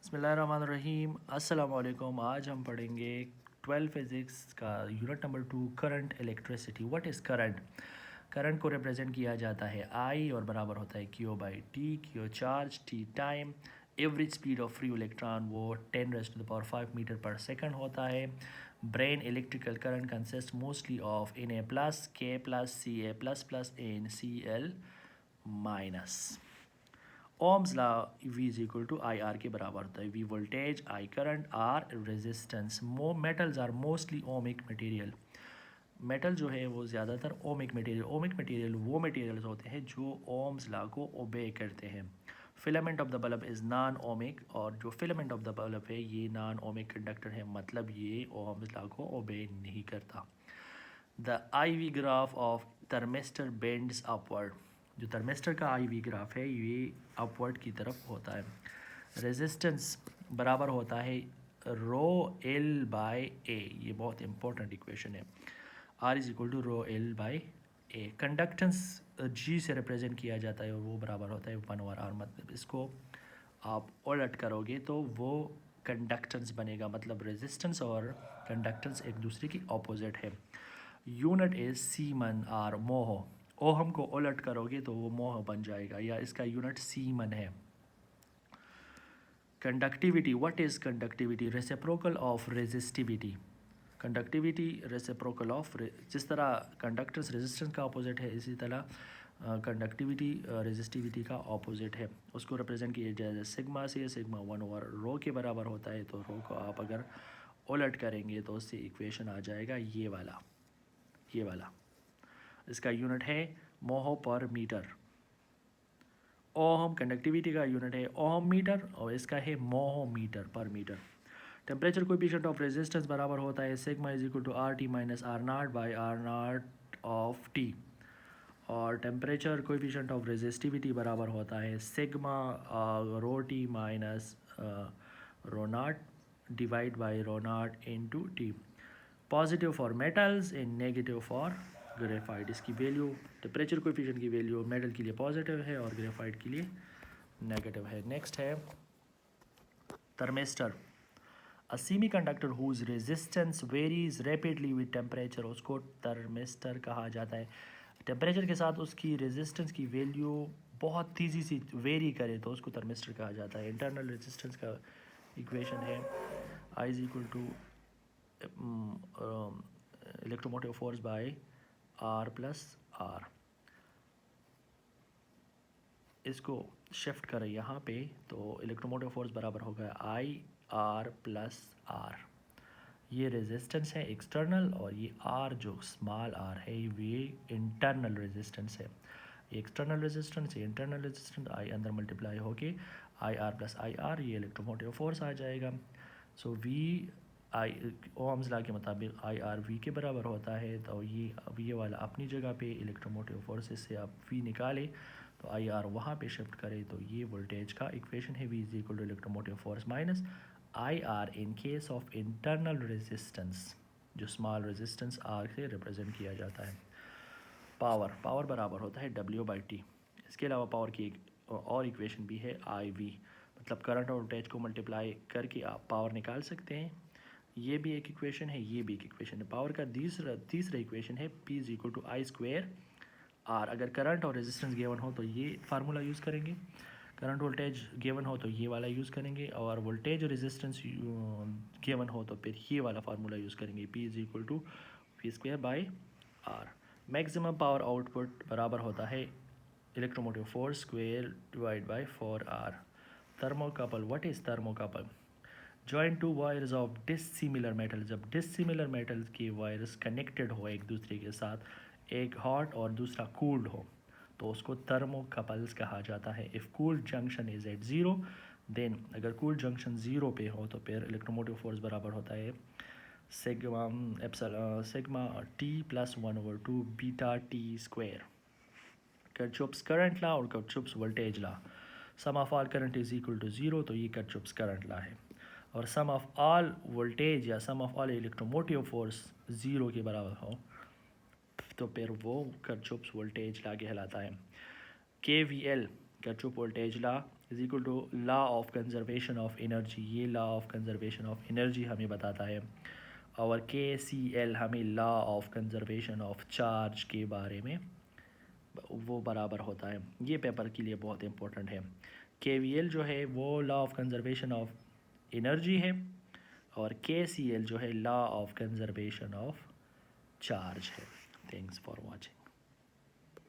बिस्मिल्लाहिर्रहमानिर्रहीम अस्सलामुअलैकुम। आज हम पढ़ेंगे 12 फिज़िक्स का unit number 2 current electricity. What is current? Current को रिप्रेजेंट किया जाता है आई और बराबर होता है Q by T. Q charge, T time. Average speed of free electron वो 10⁵ मीटर पर सेकंड होता है। Brain electrical current consist mostly of N A plus, K plus, C A plus plus, N C L minus. Ohm's law V is equal to I R के बराबर होता है। V voltage, I current, R resistance. Metals are mostly ohmic material. Metal जो है वो ज़्यादातर ohmic material. Ohmic material वो materials होते हैं जो ओम्स लॉ को ओबे करते हैं। Filament of the bulb is non ohmic, और जो फिलामेंट ऑफ द बल्ब है ये नॉन ओमिक कंडक्टर है, मतलब ये ओम्स लॉ को ओबे नहीं करता। The I V graph of thermistor bends upward. जो थर्मिस्टर का आई वी ग्राफ है ये अपवर्ड की तरफ होता है। रेजिस्टेंस बराबर होता है रो एल बाय ए। ये बहुत इंपॉर्टेंट इक्वेशन है। R is equal to rho L by A. Conductance G से रिप्रेजेंट किया जाता है और वो बराबर होता है 1/r। मतलब इसको आप उलट करोगे तो वो कंडक्टेंस बनेगा, मतलब रेजिस्टेंस और कंडक्टेंस एक दूसरे की ऑपोजिट है। यूनिट इज सीमन आर मोह। ओहम को उलट करोगे तो वो मोह बन जाएगा, या इसका यूनिट सीमन है। Conductivity, what is conductivity? Reciprocal of resistivity. Conductivity reciprocal of, जिस तरह कंडक्टेंस रेजिस्टेंस का ऑपोजिट है इसी तरह कंडक्टिविटी रेजिस्टिविटी का ऑपोजिट है। उसको रिप्रेजेंट किया जाए सिग्मा से। सिग्मा 1/रो के बराबर होता है, तो रो को आप अगर उलट करेंगे तो उससे इक्वेशन आ जाएगा ये वाला, ये वाला। इसका यूनिट है mho per metre. Ohm conductivity का यूनिट है ओहम मीटर, और इसका है mho metre per metre. Temperature coefficient of resistance बराबर होता है sigma is equal to R T minus R naught by R naught of T. और टेम्परेचर कोएफिशिएंट ऑफ रेजिस्टिविटी बराबर होता है sigma rho T minus rho naught divide by rho naught into T. Positive for metals and negative for graphite. इसकी value, temperature coefficient की value metal के लिए positive है और ग्रेफाइट के लिए नेगेटिव है। नेक्स्ट है thermistor. A semiconductor whose resistance varies rapidly with temperature, उसको थर्मिस्टर कहा जाता है। टेम्परेचर के साथ उसकी रेजिस्टेंस की वैल्यू बहुत तेज़ी से वेरी करे तो उसको थर्मिस्टर कहा जाता है। इंटरनल रेजिस्टेंस का इक्वेशन है I is equal to electromotive force by R plus R. इसको शिफ्ट करें यहाँ पे तो इलेक्ट्रोमोटिव फोर्स बराबर होगा आई आर प्लस आर। ये रेजिस्टेंस है एक्सटर्नल, और ये आर जो स्मॉल आर है ये इंटरनल रेजिस्टेंस है। ये एक्सटर्नल रेजिस्टेंस, ये इंटरनल रेजिस्टेंस, आई अंदर मल्टीप्लाई होके I R plus I R, ये इलेक्ट्रोमोटिव फोर्स आ जाएगा। So V I Ohm's law के मुताबिक आई आर वी के बराबर होता है, तो ये वाला अपनी जगह पे इलेक्ट्रोमोटिव फोर्सेस से आप वी निकालें तो आई आर वहाँ पे शिफ्ट करें तो ये वोल्टेज का इक्वेशन है। V is equal to electromotive force minus I R in case of internal resistance, जो स्मॉल रेजिस्टेंस आर से रिप्रेजेंट किया जाता है। पावर बराबर होता है डब्ल्यू बाई टी। इसके अलावा पावर की एक और इक्वेशन भी है आई वी, मतलब करंट और वोल्टेज को मल्टीप्लाई करके आप पावर निकाल सकते हैं। ये भी एक इक्वेशन है, ये भी एक इक्वेशन है। पावर का तीसरा इक्वेशन है P is equal to I square R. अगर करंट और रेजिस्टेंस गिवन हो तो ये फार्मूला यूज़ करेंगे, करंट वोल्टेज गिवन हो तो ये वाला यूज़ करेंगे, और वोल्टेज और रेजिस्टेंस गिवन हो तो फिर ये वाला फार्मूला यूज़ करेंगे, P is equal to P square by R. Maximum power output बराबर होता है electromotive force square divide by 4r। Thermocouple, what is thermocouple? Joint two wires of dissimilar metal. जब डिसिमिलर मेटल्स के wires connected हो एक दूसरे के साथ, एक हॉट और दूसरा कूल्ड हो, तो उसको थर्मोकपल्स कहा जाता है। If cooled junction is at zero then, अगर कूल्ड जंक्शन ज़ीरो पे हो तो फिर इलेक्ट्रोमोटिव फोर्स बराबर होता है sigma T plus 1/2 beta T square. Kirchhoff's current law और Kirchhoff's voltage law. Sum of all current is equal to zero, तो ये किरचॉफ्स करंट लॉ है। और सम ऑफ ऑल वोल्टेज या sum of all electromotive force zero के बराबर हो तो फिर वो किरचॉफ्स वोल्टेज लॉ कहलाता है। K V L Kirchhoff voltage law is equal to law of conservation of energy. ये law of conservation of energy हमें बताता है। और KCL हमें law of conservation of charge के बारे में वो बराबर होता है। ये पेपर के लिए बहुत इंपॉर्टेंट है। KVL जो है वो law of conservation of energy है, और KCL जो है law of conservation of charge है। Thanks for watching.